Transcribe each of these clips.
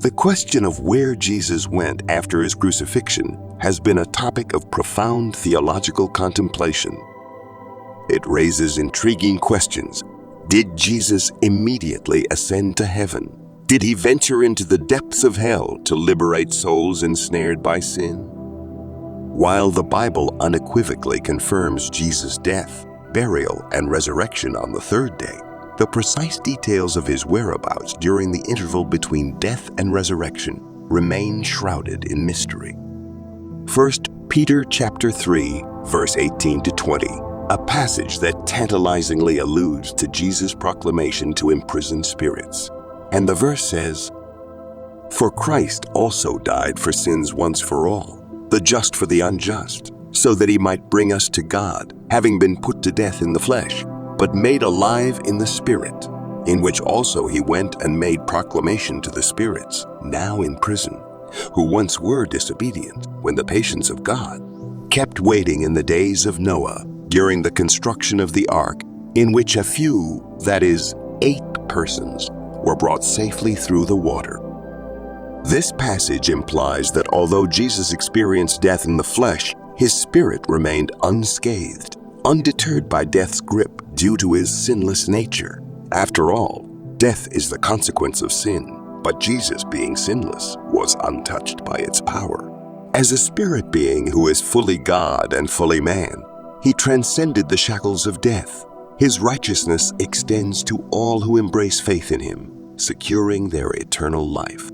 The question of where Jesus went after his crucifixion has been a topic of profound theological contemplation. It raises intriguing questions. Did Jesus immediately ascend to heaven? Did he venture into the depths of hell to liberate souls ensnared by sin? While the Bible unequivocally confirms Jesus' death, burial, and resurrection on the third day, the precise details of his whereabouts during the interval between death and resurrection remain shrouded in mystery. 1 Peter chapter 3, verse 18 to 20, a passage that tantalizingly alludes to Jesus' proclamation to imprisoned spirits. And the verse says, "For Christ also died for sins once for all, the just for the unjust, so that he might bring us to God, having been put to death in the flesh, but made alive in the Spirit, in which also he went and made proclamation to the spirits, now in prison, who once were disobedient, when the patience of God kept waiting in the days of Noah, during the construction of the ark, in which a few, that is, 8 persons, were brought safely through the water." This passage implies that although Jesus experienced death in the flesh, his spirit remained unscathed, undeterred by death's grip due to his sinless nature. After all, death is the consequence of sin, but Jesus, being sinless, was untouched by its power. As a spirit being who is fully God and fully man, he transcended the shackles of death. His righteousness extends to all who embrace faith in him, securing their eternal life.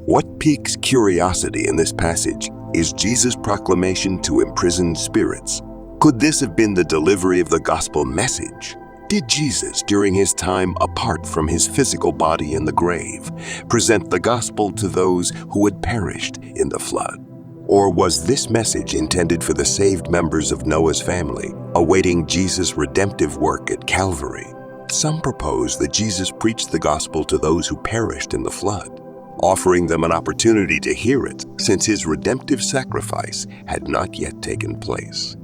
What piques curiosity in this passage is Jesus' proclamation to imprisoned spirits. Could this have been the delivery of the gospel message? Did Jesus, during his time apart from his physical body in the grave, present the gospel to those who had perished in the flood? Or was this message intended for the saved members of Noah's family, awaiting Jesus' redemptive work at Calvary? Some propose that Jesus preached the gospel to those who perished in the flood, offering them an opportunity to hear it since his redemptive sacrifice had not yet taken place.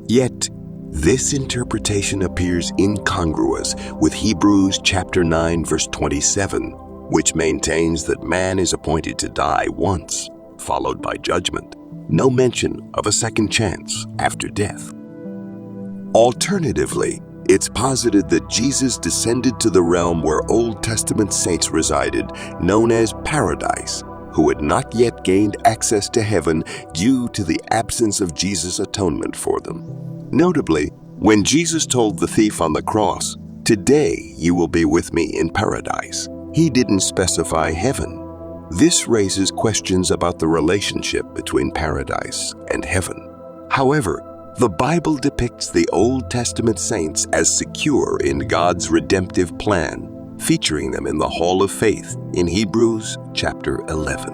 Yet, this interpretation appears incongruous with Hebrews chapter 9, verse 27, which maintains that man is appointed to die once, followed by judgment. No mention of a second chance after death. Alternatively, it's posited that Jesus descended to the realm where Old Testament saints resided, known as paradise, who had not yet gained access to heaven due to the absence of Jesus' atonement for them. Notably, when Jesus told the thief on the cross, "Today you will be with me in paradise," he didn't specify heaven. This raises questions about the relationship between paradise and heaven. However, the Bible depicts the Old Testament saints as secure in God's redemptive plan, featuring them in the Hall of Faith in Hebrews chapter 11.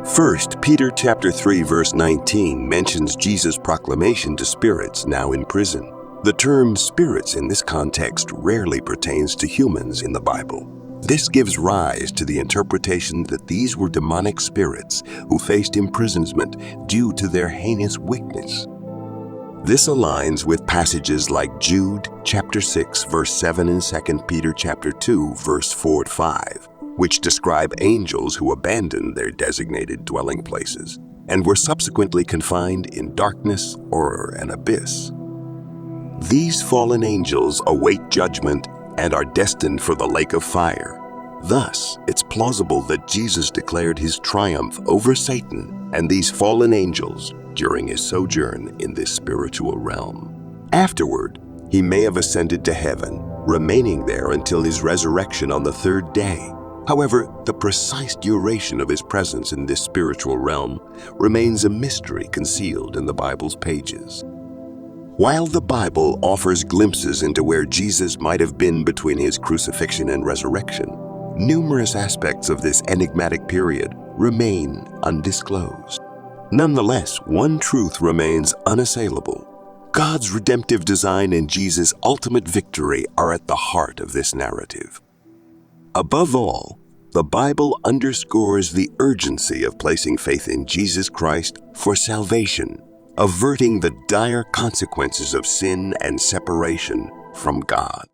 1 Peter chapter 3 verse 19 mentions Jesus' proclamation to spirits now in prison. The term spirits in this context rarely pertains to humans in the Bible. This gives rise to the interpretation that these were demonic spirits who faced imprisonment due to their heinous wickedness. This aligns with passages like Jude chapter 6 verse 7 and 2 Peter chapter 2 verse 4 to 5, which describe angels who abandoned their designated dwelling places and were subsequently confined in darkness or an abyss. These fallen angels await judgment and are destined for the lake of fire. Thus, it's plausible that Jesus declared his triumph over Satan and these fallen angels during his sojourn in this spiritual realm. Afterward, he may have ascended to heaven, remaining there until his resurrection on the third day. However, the precise duration of his presence in this spiritual realm remains a mystery concealed in the Bible's pages. While the Bible offers glimpses into where Jesus might have been between his crucifixion and resurrection, numerous aspects of this enigmatic period remain undisclosed. Nonetheless, one truth remains unassailable. God's redemptive design and Jesus' ultimate victory are at the heart of this narrative. Above all, the Bible underscores the urgency of placing faith in Jesus Christ for salvation, averting the dire consequences of sin and separation from God.